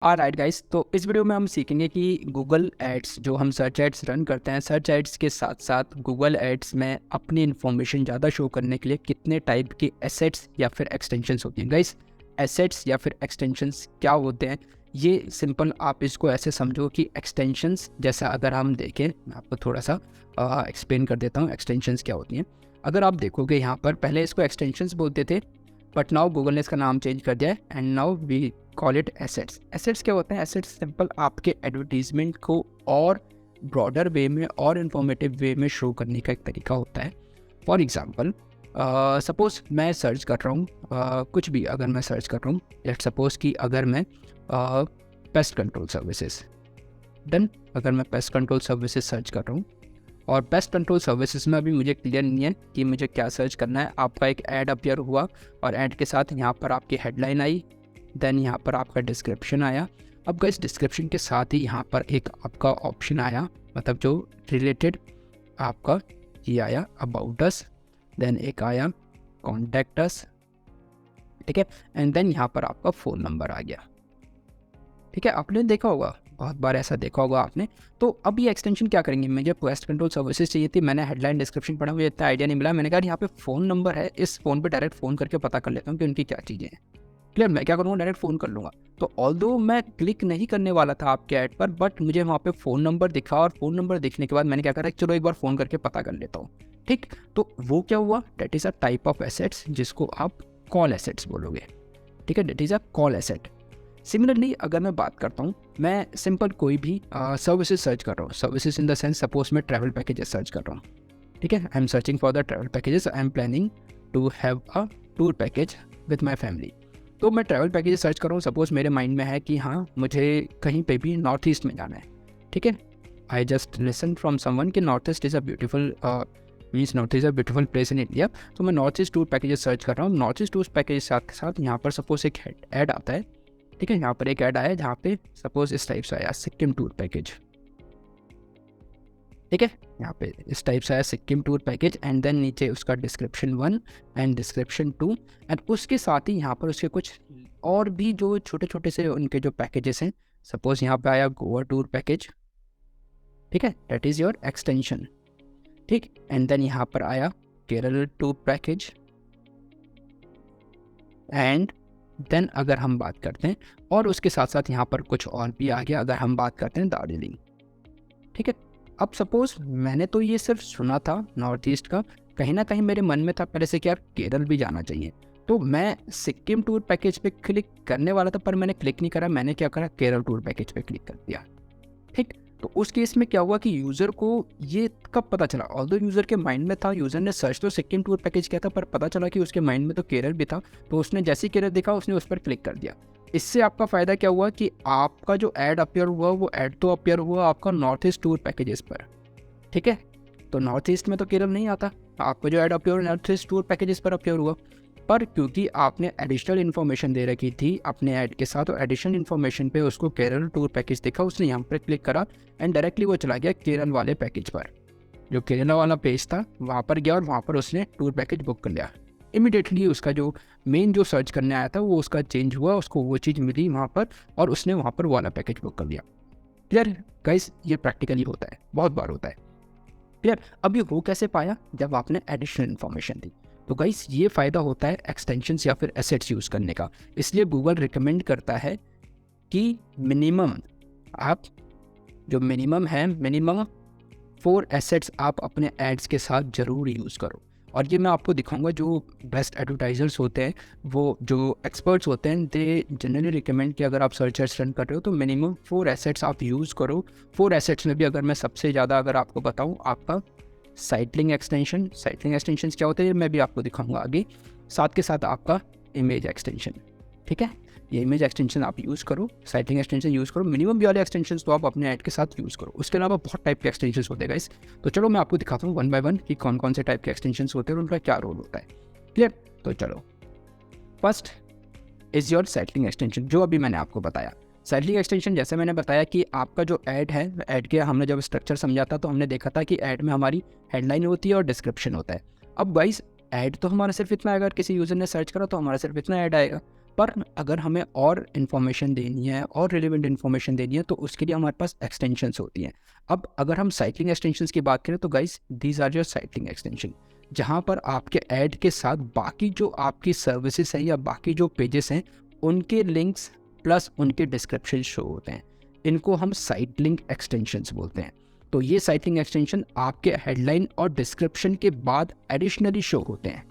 Alright guys, तो इस video में हम सीखेंगे कि गूगल एड्स जो हम सर्च एड्स रन करते हैं, सर्च एड्स के साथ साथ गूगल एड्स में अपनी इन्फॉर्मेशन ज़्यादा शो करने के लिए कितने टाइप के एसेट्स या फिर एक्सटेंशंस होती हैं। गाइस, एसेट्स या फिर एक्सटेंशंस क्या होते हैं, ये सिंपल आप इसको ऐसे समझो कि एक्सटेंशंस जैसा अगर हम देखें, मैं आपको थोड़ा सा एक्सप्लेन कर देता हूँ एक्सटेंशंस क्या होती हैं। अगर आप देखोगे यहाँ पर पहले इसको एक्सटेंशंस बोलते थे, बट नाउ गूगल ने इसका नाम चेंज कर दिया है and now we call it assets. Assets क्या होते हैं? एसेट्स सिंपल आपके एडवर्टीजमेंट को और ब्रॉडर वे में और इन्फॉर्मेटिव वे में शो करने का एक तरीका होता है। फॉर एग्जांपल, सपोज मैं सर्च कर रहा हूँ कुछ भी, अगर मैं सर्च कर रहा हूँ, लेट्स सपोज कि अगर मैं पेस्ट कंट्रोल सर्विसेज, देन अगर मैं पेस्ट कंट्रोल सर्विसेज सर्च कर रहा हूँ और पेस्ट कंट्रोल सर्विसेज में अभी मुझे क्लियर नहीं है कि मुझे क्या सर्च करना है। आपका एक ऐड अपीयर हुआ और ऐड के साथ यहाँ पर आपकी हेडलाइन आई, देन यहाँ पर आपका डिस्क्रिप्शन आया। अब इस डिस्क्रिप्शन के साथ ही यहाँ पर एक आपका ऑप्शन आया, मतलब जो रिलेटेड आपका ये आया अबाउट अस, देन एक आया कॉन्टैक्ट अस, ठीक है, एंड देन यहाँ पर आपका फ़ोन नंबर आ गया। ठीक है, आपने देखा होगा, बहुत बार ऐसा देखा होगा आपने। तो अब ये एक्सटेंशन क्या करेंगे, मुझे पेस्ट कंट्रोल सर्विसेज चाहिए थी, मैंने हेडलाइन डिस्क्रिप्शन पढ़ा, मुझे इतना आइडिया नहीं मिला, मैंने कहा यहाँ पे फ़ोन नंबर है, इस फ़ोन पे डायरेक्ट फ़ोन करके पता कर लेता हूँ कि उनकी क्या चीज़ें हैं। क्लियर, मैं क्या करूँगा, डायरेक्ट फ़ोन कर लूँगा। तो ऑल्दो मैं क्लिक नहीं करने वाला था आपके ऐड पर, बट मुझे वहाँ पे फ़ोन नंबर दिखा और फ़ोन नंबर दिखने के बाद मैंने क्या करा, चलो एक बार फ़ोन करके पता कर लेता हूँ। ठीक, तो वो क्या हुआ, date is a type of assets जिसको आप कॉल एसेट्स बोलोगे। ठीक है, date is a call asset. Similarly अगर मैं बात करता हूँ, मैं सिंपल कोई भी सर्विसेज सर्च कर रहा हूँ, services in the sense suppose मैं ट्रैवल पैकेजेस सर्च कर रहा हूँ। ठीक है, I am searching for the travel packages, I am planning to have a tour package with my family. तो मैं ट्रैवल पैकेज सर्च कर रहा हूँ, सपोज मेरे माइंड में है कि हाँ मुझे कहीं पे भी नॉर्थ ईस्ट में जाना है। ठीक है, I just listen from someone कि north east is a beautiful north east a beautiful place in India. तो मैं north east tour packages search कर रहा हूँ। नॉर्थ ईस्ट टूर पैकेज के साथ यहाँ पर सपोज एक ऐड आता है। ठीक है, यहाँ पर एक ऐड आया जहाँ पे सपोज इस टाइप से आया सिक्किम टूर पैकेज। ठीक है, यहाँ पे इस टाइप से आया Sikkim tour package and then नीचे उसका डिस्क्रिप्शन 1 एंड डिस्क्रिप्शन 2 एंड उसके साथ ही यहाँ पर उसके कुछ और भी जो छोटे छोटे से उनके जो पैकेजेस हैं। सपोज यहाँ पे आया गोवा टूर पैकेज, ठीक है, दैट इज़ योर एक्सटेंशन। ठीक, एंड देन यहाँ पर आया Kerala tour package and then अगर हम बात करते हैं और उसके साथ साथ यहाँ पर कुछ और भी आ गया, अगर हम बात करते हैं दार्जिलिंग। ठीक है, अब सपोज मैंने तो ये सिर्फ सुना था नॉर्थ ईस्ट का, कहीं ना कहीं मेरे मन में था पहले से कि यार केरल भी जाना चाहिए, तो मैं सिक्किम टूर पैकेज पे क्लिक करने वाला था, पर मैंने क्लिक नहीं करा, मैंने क्या करा, केरल टूर पैकेज पे क्लिक कर दिया। ठीक, तो उस केस में क्या हुआ कि यूज़र को ये कब पता चला, ऑल्दो यूज़र के माइंड में था, यूज़र ने सर्च तो सिक्किम टूर पैकेज किया था, पर पता चला कि उसके माइंड में तो केरल भी था, तो उसने जैसे ही केरल देखा उसने उस पर क्लिक कर दिया। इससे आपका फ़ायदा क्या हुआ कि आपका जो ऐड अपीयर हुआ वो ऐड तो अपीयर हुआ आपका नॉर्थ ईस्ट टूर पैकेजेस पर। ठीक है, तो नॉर्थ ईस्ट में तो केरल नहीं आता, आपको जो add appear north east tour packages पर अपीयर हुआ, पर क्योंकि आपने एडिशनल इन्फॉर्मेशन दे रखी थी अपने ऐड के साथ, और एडिशनल इन्फॉर्मेशन पे उसको केरल टूर पैकेज दिखा, उसने यहाँ पर क्लिक करा एंड डायरेक्टली वो चला गया केरल वाले पैकेज पर। जो केरल वाला पेज था वहाँ पर गया और वहाँ पर उसने टूर पैकेज बुक कर लिया। इमीडिएटली उसका जो मेन जो सर्च करने आया था वो उसका चेंज हुआ, उसको वो चीज़ मिली वहाँ पर और उसने वहाँ पर वाला पैकेज बुक कर लिया। क्लियर गाइस, ये प्रैक्टिकली होता है, बहुत बार होता है। क्लियर, अब ये हो कैसे पाया, जब आपने एडिशनल इन्फॉर्मेशन दी। तो गाइस ये फ़ायदा होता है एक्सटेंशंस या फिर एसेट्स यूज़ करने का, इसलिए गूगल रिकमेंड करता है कि मिनिमम आप जो मिनिमम है, मिनिमम 4 एसेट्स आप अपने एड्स के साथ ज़रूर यूज़ करो। और ये मैं आपको दिखाऊंगा, जो बेस्ट एडवर्टाइजर्स होते हैं, वो जो एक्सपर्ट्स होते हैं, दे जनरली रिकमेंड कि अगर आप सर्च एड्स रन कर रहे हो तो मिनिमम 4 एसेट्स आप यूज़ करो। 4 एसेट्स में भी अगर मैं सबसे ज़्यादा अगर आपको बताऊँ, आपका साइटलिंग एक्सटेंशन क्या होते हैं मैं भी आपको दिखाऊंगा आगे, साथ के साथ आपका इमेज एक्सटेंशन। ठीक है, ये इमेज एक्सटेंशन आप यूज़ करो, साइटलिंग एक्सटेंशन यूज़ करो, मिनिमम भी वाले एक्सटेंशन तो आप अपने ऐड के साथ यूज़ करो। उसके अलावा बहुत टाइप के एक्सटेंशन होते हैं गाइस, तो चलो मैं आपको दिखाता हूँ 1 बाय 1 कि कौन कौन से टाइप के एक्सटेंशन होते हैं और उनका क्या रोल होता है। क्लियर, तो चलो, फर्स्ट इज़ योर साइटलिंग एक्सटेंशन, जो अभी मैंने आपको बताया। साइटलिंग एक्सटेंशन जैसे मैंने बताया कि आपका जो ऐड है, ऐड के हमने जब स्ट्रक्चर समझा था तो हमने देखा था कि ऐड में हमारी हेडलाइन होती है और डिस्क्रिप्शन होता है। अब गाइस ऐड तो हमारा सिर्फ इतना आएगा, अगर किसी यूज़र ने सर्च करा तो हमारा सिर्फ इतना ऐड आएगा, पर अगर हमें और इन्फॉर्मेशन देनी है और रिलेवेंट इन्फॉर्मेशन देनी है तो उसके लिए हमारे पास एक्सटेंशंस होती हैं। अब अगर हम साइक्लिंग एक्सटेंशंस की बात करें तो guys these are your sitelink extension, जहाँ पर आपके ऐड के साथ बाकी जो आपकी सर्विसेज हैं या बाकी जो पेजेस हैं उनके लिंक्स प्लस उनके डिस्क्रिप्शन शो होते हैं। इनको हम साइट लिंक एक्सटेंशंस बोलते हैं। तो ये साइट लिंक एक्सटेंशन आपके हेडलाइन और डिस्क्रिप्शन के बाद एडिशनली शो होते हैं।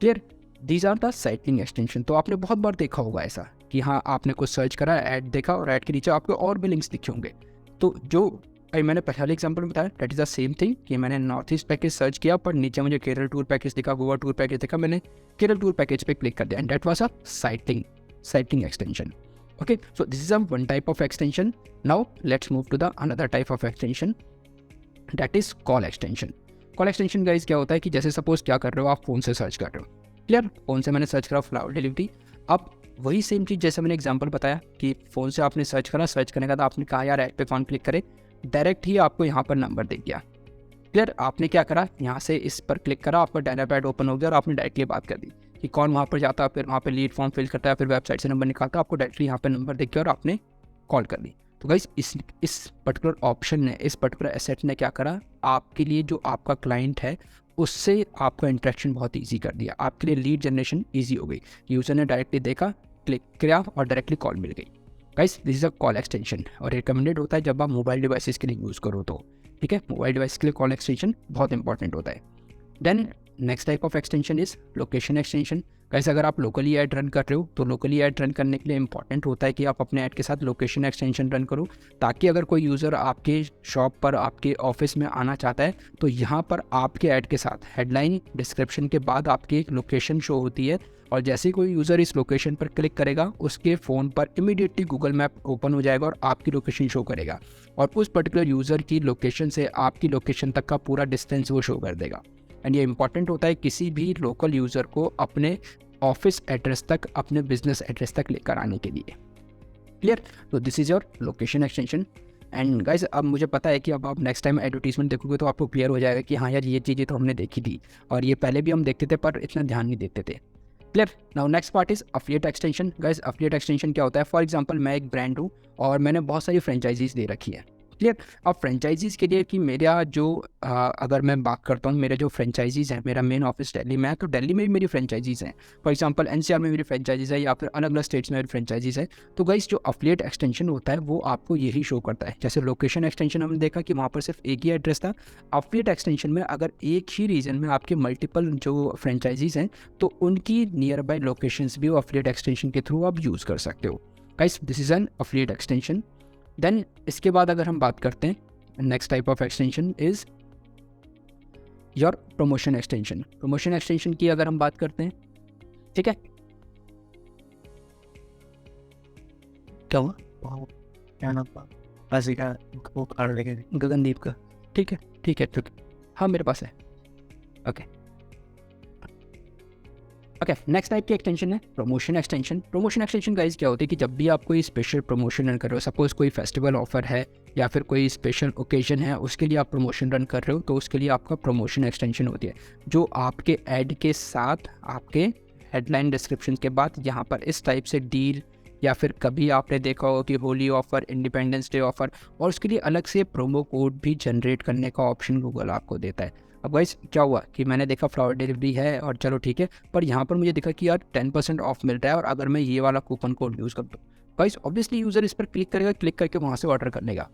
Clear? These are the site link extension. तो आपने बहुत बार देखा होगा ऐसा कि हाँ, आपने कुछ सर्च करा, ऐड देखा और ऐड के नीचे आपको और भी लिंक्स दिखे होंगे। तो जो मैंने पहले एग्जांपल में बताया that is the same thing कि मैंने नॉर्थ ईस्ट पैकेज सर्च किया पर नीचे मुझे केरल टूर पैकेज दिखा, गोवा टूर पैकेज दिखा, मैंने केरल टूर पैकेज पे क्लिक कर दिया and that was a sitelink extension. Okay, so this is one type of extension. Now let's move to the another type of extension, that is call extension. Call extension guys क्या होता है कि जैसे suppose क्या कर रहे हो, आप फ़ोन से सर्च कर रहे हो। क्लियर? फ़ोन से मैंने सर्च करा फ्लावर डिलीवरी। अब वही सेम चीज़ जैसे मैंने एग्जांपल बताया कि फ़ोन से आपने सर्च करा, सर्च करने के बाद आपने कहा यार ऐड पे कौन क्लिक करे, डायरेक्ट ही आपको यहाँ पर नंबर दे दिया। क्लियर? आपने क्या करा, यहाँ से इस पर क्लिक करा, आपका डायना पैड ओपन हो गया और आपने डायरेक्टली बात कर दी कि कौन वहाँ पर जाता है, फिर वहाँ पे लीड फॉर्म फिल करता है, फिर वेबसाइट से नंबर निकालता है, आपको डायरेक्टली यहाँ पे नंबर देख के और आपने कॉल कर दी। तो गाइस इस पर्टिकुलर ऑप्शन ने, इस पर्टिकुलर एसेट ने क्या करा, आपके लिए जो आपका क्लाइंट है उससे आपका इंटरेक्शन बहुत ईजी कर दिया, आपके लिए लीड जनरेशन ईजी हो गई। यूज़र ने डायरेक्टली देखा, क्लिक किया और डायरेक्टली कॉल मिल गई। Guys this is a call extension और रिकमेंडेड होता है जब आप मोबाइल डिवाइसेस के लिए यूज़ करो तो। ठीक है, मोबाइल डिवाइस के लिए कॉल एक्सटेंशन बहुत इंपॉर्टेंट होता है। Then next type of extension is location extension. कैसे, अगर आप लोकली ऐड रन कर रहे हो तो लोकली ऐड रन करने के लिए इंपॉर्टेंट होता है कि आप अपने ऐड के साथ लोकेशन एक्सटेंशन रन करो, ताकि अगर कोई यूज़र आपके शॉप पर, आपके ऑफिस में आना चाहता है तो यहाँ पर आपके ऐड के साथ हेडलाइन डिस्क्रिप्शन के बाद आपकी एक लोकेशन शो होती है और जैसे ही कोई यूज़र इस लोकेशन पर क्लिक करेगा उसके फ़ोन पर इमीडिएटली गूगल मैप ओपन हो जाएगा और आपकी लोकेशन शो करेगा और उस पर्टिकुलर यूज़र की लोकेशन से आपकी लोकेशन तक का पूरा डिस्टेंस वो शो कर देगा। एंड ये इंपॉर्टेंट होता है किसी भी लोकल यूज़र को अपने ऑफिस एड्रेस तक, अपने बिजनेस एड्रेस तक लेकर आने के लिए। क्लियर? तो this is your location extension. And guys अब मुझे पता है कि अब आप नेक्स्ट टाइम एडवर्टीजमेंट देखोगे तो आपको क्लियर हो जाएगा कि हाँ यार ये चीज़ें तो हमने देखी थी और ये पहले भी हम देखते थे पर इतना ध्यान नहीं देते थे। Clear? Now next part is affiliate extension. Guys affiliate extension क्या होता है? फॉर एग्जांपल मैं एक ब्रांड हूँ और मैंने बहुत सारी फ्रेंचाइजीज दे रखी है। क्लियर? अब फ्रेंचाइजीज के लिए कि मेरा जो अगर मैं बात करता हूँ, मेरे जो फ्रेंचाइजीज हैं, मेरा मेन ऑफिस दिल्ली में है तो दिल्ली में भी मेरी फ्रेंचाइजीज हैं। फॉर एग्जांपल एनसीआर में मेरी फ्रेंचाइजीज है या फिर अलग अलग स्टेट्स में मेरी फ्रेंचाइजीज है। तो गाइस जो अफिलिएट एक्सटेंशन होता है वो आपको यही शो करता है। जैसे लोकेशन एक्सटेंशन हमने देखा कि वहाँ पर सिर्फ एक ही एड्रेस था। अफिलिएट एक्सटेंशन में अगर एक ही रीजन में आपके मल्टीपल जो फ्रेंचाइजीज हैं तो उनकी नियर बाय लोकेशंस भी वो अफिलिएट एक्सटेंशन के थ्रू आप यूज़ कर सकते हो। Guys this is an affiliate extension. Then इसके बाद अगर हम बात करते हैं next type of extension is your promotion extension. Promotion extension की अगर हम बात करते हैं, ठीक है, क्या हुआ? गगनदीप का, ठीक है ठीक है ठीक है, हाँ मेरे पास है। ओके ओके, नेक्स्ट टाइप की एक्सटेंशन है promotion extension. Promotion extension guys क्या होती है कि जब भी आप कोई स्पेशल प्रमोशन रन कर रहे हो, सपोज कोई फेस्टिवल ऑफर है या फिर कोई स्पेशल ओकेजन है, उसके लिए आप प्रमोशन रन कर रहे हो तो उसके लिए आपका प्रमोशन एक्सटेंशन होती है जो आपके ऐड के साथ आपके हेडलाइन डिस्क्रिप्शन के बाद यहाँ पर इस टाइप से डील या फिर कभी आपने देखा हो कि Holi offer, independence day offer और उसके लिए अलग से प्रोमो कोड भी जनरेट करने का ऑप्शन गूगल आपको देता है। अब गाइस क्या हुआ कि मैंने देखा फ्लावर डिलीवरी है और चलो ठीक है, पर यहाँ पर मुझे दिखा कि यार 10% ऑफ मिल रहा है और अगर मैं ये वाला कूपन कोड यूज़ कर दूँ, गाइस ऑब्वियसली यूज़र इस पर क्लिक करेगा, क्लिक करके वहाँ से ऑर्डर कर लेगा।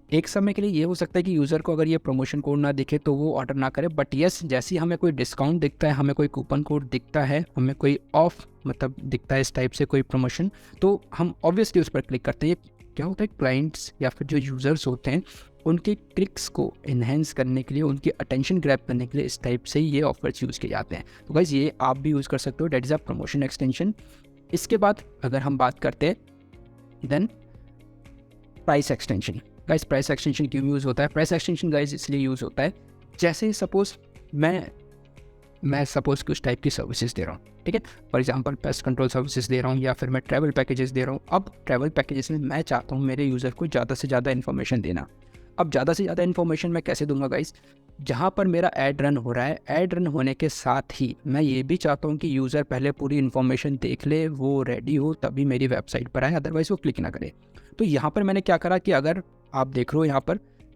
एक समय के लिए ये हो सकता है कि यूज़र को अगर ये प्रमोशन कोड ना दिखे तो वो ऑर्डर ना करे, बट यस जैसे ही हमें कोई डिस्काउंट दिखता है, हमें कोई कूपन कोड दिखता है, हमें कोई ऑफ मतलब दिखता है इस टाइप से कोई प्रमोशन, तो हम ऑब्वियसली उस पर क्लिक करते हैं। क्या होता है, क्लाइंट्स या फिर जो यूज़र्स होते हैं उनके क्लिक्स को इन्हेंस करने के लिए, उनकी अटेंशन ग्रैब करने के लिए इस टाइप से ये ऑफर्स यूज़ किए जाते हैं। तो गाइस ये आप भी यूज़ कर सकते हो, that is a promotion extension. इसके बाद अगर हम बात करते हैं then price extension. Guys price extension क्यों यूज़ होता है? प्राइस एक्सटेंशन गाइस इसलिए यूज़ होता है जैसे सपोज मैं सपोज कुछ टाइप की सर्विसेज दे रहा हूँ, ठीक है, for example pest control services दे रहा हूँ या फिर मैं ट्रैवल पैकेजेस दे रहा हूँ। अब ट्रैवल पैकेजेस में मैं चाहता हूँ मेरे यूज़र को ज़्यादा से ज़्यादा इन्फॉर्मेशन देना, अब ज़्यादा से ज़्यादा इन्फॉर्मेशन मैं कैसे दूंगा गाइस, जहाँ पर मेरा ऐड रन हो रहा है, ऐड रन होने के साथ ही मैं ये भी चाहता हूँ कि यूज़र पहले पूरी इन्फॉर्मेशन देख ले, वो रेडी हो तभी मेरी वेबसाइट पर आए, अदरवाइज़ वो क्लिक ना करे। तो यहाँ पर मैंने क्या करा कि अगर आप देख रहे हो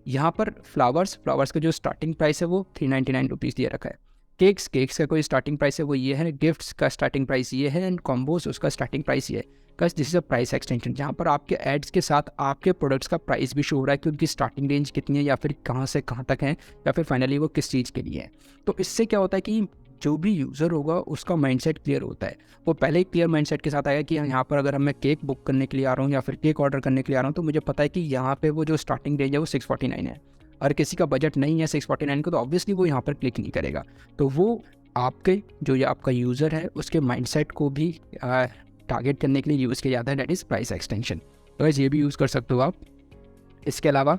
यहाँ पर फ्लावर्स का जो स्टार्टिंग प्राइस है वो 399 रुपीज़ दिया रखा है। केक्स का कोई स्टार्टिंग प्राइस है वो ये है, गिफ्ट्स का स्टार्टिंग प्राइस ये है, एंड कॉम्बोज उसका स्टार्टिंग प्राइस ये है। बस this is a price extension, जहाँ पर आपके एड्स के साथ आपके प्रोडक्ट्स का प्राइस भी शो हो रहा है कि उनकी स्टार्टिंग रेंज कितनी है, या फिर कहाँ से कहाँ तक है, या फिर फाइनली वो किस चीज़ के लिए है। तो इससे क्या होता है कि जो भी यूज़र होगा उसका माइंडसेट क्लियर होता है। वो पहले ही क्लियर माइंडसेट के साथ आएगा कि यहाँ पर अगर मैं केक बुक करने के लिए आ रहा हूँ या फिर केक ऑर्डर करने के लिए आ रहा हूँ, तो मुझे पता है कि यहाँ पे वो जो स्टार्टिंग रेंज है वो 649 है। और किसी का बजट नहीं है 649 को, तो ऑब्वियसली वो यहाँ पर क्लिक नहीं करेगा। तो वो आपके जो ये आपका यूज़र है उसके माइंडसेट को भी टारगेट करने के लिए यूज़ किया जाता है, दैट इज़ प्राइस एक्सटेंशन। तो ये भी यूज़ कर सकते हो आप। इसके अलावा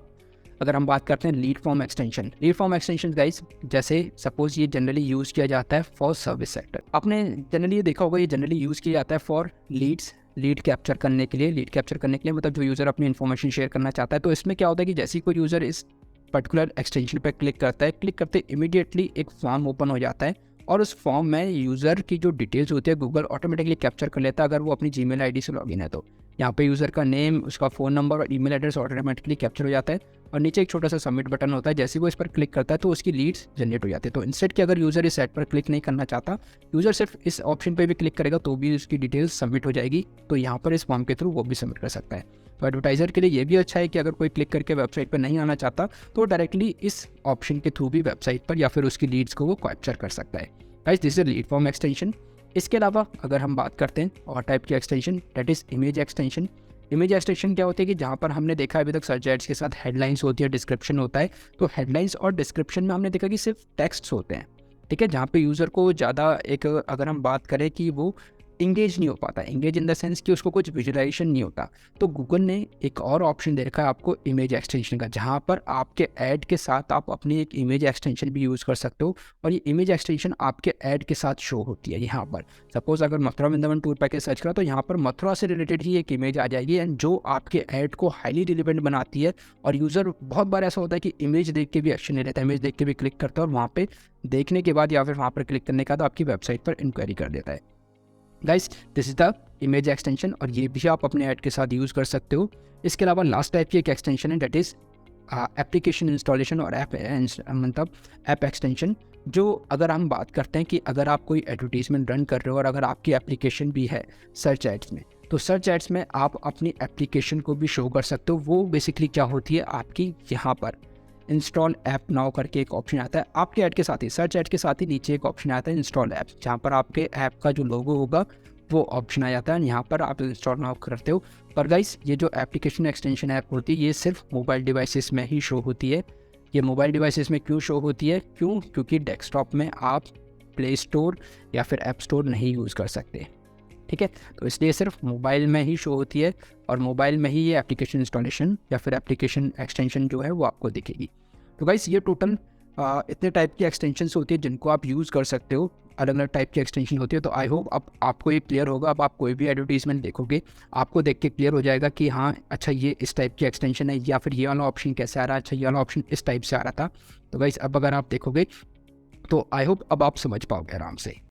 अगर हम बात करते हैं लीड फॉर्म एक्सटेंशन गाइस, जैसे सपोज ये जनरली यूज़ किया जाता है फॉर सर्विस सेक्टर। आपने जनरली ये देखा होगा, ये जनरली यूज़ किया जाता है फॉर लीड कैप्चर करने के लिए मतलब जो यूज़र अपनी इन्फॉर्मेशन शेयर करना चाहता है। तो इसमें क्या होता है कि जैसे ही कोई यूज़र इस पर्टिकुलर एक्सटेंशन पर क्लिक करता है, क्लिक करते इमीडिएटली एक फॉर्म ओपन हो जाता है, और उस फॉर्म में यूज़र की जो डिटेल्स होती है गूगल ऑटोमेटिकली कैप्चर कर लेता है, अगर वो अपनी जीमेल आईडी से लॉगिन है तो। यहाँ पे यूज़र का नेम, उसका फ़ोन नंबर और ईमेल एड्रेस ऑटोमेटिकली कैप्चर हो जाता है, और नीचे एक छोटा सा सबमिट बटन होता है। जैसे वो इस पर क्लिक करता है तो उसकी लीड्स जनरेट हो जाती है। तो इंस्टेड कि अगर यूज़र इस साइट पर क्लिक नहीं करना चाहता, यूज़र सिर्फ इस ऑप्शन पर भी क्लिक करेगा तो भी उसकी डिटेल्स सबमिट हो जाएगी। तो यहाँ पर इस फॉर्म के थ्रू वो भी सबमिट कर सकता है। तो एडवर्टाइज़र के लिए ये भी अच्छा है कि अगर कोई क्लिक करके वेबसाइट पर नहीं आना चाहता तो डायरेक्टली इस ऑप्शन के थ्रू भी वेबसाइट पर या फिर उसकी लीड्स को वो कैप्चर कर सकता है। Guys this is lead form extension. इसके अलावा अगर हम बात करते हैं और टाइप की extension, that is image extension. Image extension क्या होती है कि जहाँ पर हमने देखा अभी तक सर्च एड्स के साथ हेडलाइंस होती है, डिस्क्रिप्शन होता है। तो हेडलाइंस और डिस्क्रिप्शन में हमने देखा कि सिर्फ टेक्स्ट्स होते हैं, ठीक है, जहाँ पे यूज़र को ज़्यादा एक अगर हम बात करें कि वो इंगेज नहीं हो पाता, इंगेज इन द सेंस कि उसको कुछ विजुअलाइजेशन नहीं होता। तो गूगल ने एक और ऑप्शन दे रखा है आपको इमेज एक्सटेंशन का, जहाँ पर आपके ऐड के साथ आप अपनी एक इमेज एक्सटेंशन भी यूज़ कर सकते हो, और ये इमेज एक्सटेंशन आपके ऐड के साथ शो होती है। यहाँ पर सपोज अगर Mathura Vrindavan tour package search करा तो यहाँ पर मथुरा से रिलेटेड ही एक इमेज आ जाएगी, एंड जो आपके ऐड को हाईली रिलेवेंट बनाती है। और यूज़र बहुत बार ऐसा होता है कि इमेज देख के भी एक्शन ले लेता है, इमेज देख के भी क्लिक करता है, और वहाँ पर देखने के बाद या फिर वहाँ पर क्लिक करने के बाद आपकी वेबसाइट पर इंक्वायरी कर देता है। Guys this is the image extension, और ये भी आप अपने ऐड के साथ यूज़ कर सकते हो। इसके अलावा लास्ट टाइप की एक एक्सटेंशन है, दैट इज़ एप्लीकेशन इंस्टॉलेशन और ऐप एक्सटेंशन। जो अगर हम बात करते हैं कि अगर आप कोई एडवर्टीजमेंट रन कर रहे हो और अगर आपकी एप्लीकेशन भी है सर्च एड्स में, तो सर्च एड्स में आप अपनी एप्लीकेशन को भी शो कर सकते हो। वो बेसिकली क्या होती है, आपकी यहाँ पर इंस्टॉल ऐप नाउ करके एक ऑप्शन आता है आपके ऐड के साथ ही, सर्च ऐड के साथ ही नीचे एक ऑप्शन आता है इंस्टॉल ऐप, जहाँ पर आपके ऐप का जो लोगो होगा वो ऑप्शन आ जाता है, यहाँ पर आप इंस्टॉल नाउ करते हो। पर गाइस ये जो एप्लीकेशन एक्सटेंशन ऐप होती है ये सिर्फ मोबाइल डिवाइसेस में ही शो होती है। ये मोबाइल डिवाइसेस में क्यों शो होती है, क्योंकि डेस्कटॉप में आप प्ले स्टोर या फिर ऐप स्टोर नहीं यूज़ कर सकते, ठीक है। तो इसलिए सिर्फ मोबाइल में ही शो होती है, और मोबाइल में ही ये एप्लीकेशन इंस्टॉलेशन या फिर एप्लीकेशन एक्सटेंशन जो है वो आपको दिखेगी। तो गाइस ये टोटल इतने टाइप की एक्सटेंशंस होती है जिनको आप यूज़ कर सकते हो, अलग अलग टाइप की एक्सटेंशन होती है। तो आई होप अब आपको ये क्लियर होगा। अब आप कोई भी एडवर्टीजमेंट देखोगे आपको देख के क्लियर हो जाएगा कि हाँ अच्छा ये इस टाइप की एक्सटेंशन है, या फिर ये वाला ऑप्शन कैसे आ रहा है, अच्छा ये वाला ऑप्शन इस टाइप से आ रहा था। तो गाइस अब अगर आप देखोगे तो आई होप अब आप समझ पाओगे आराम से।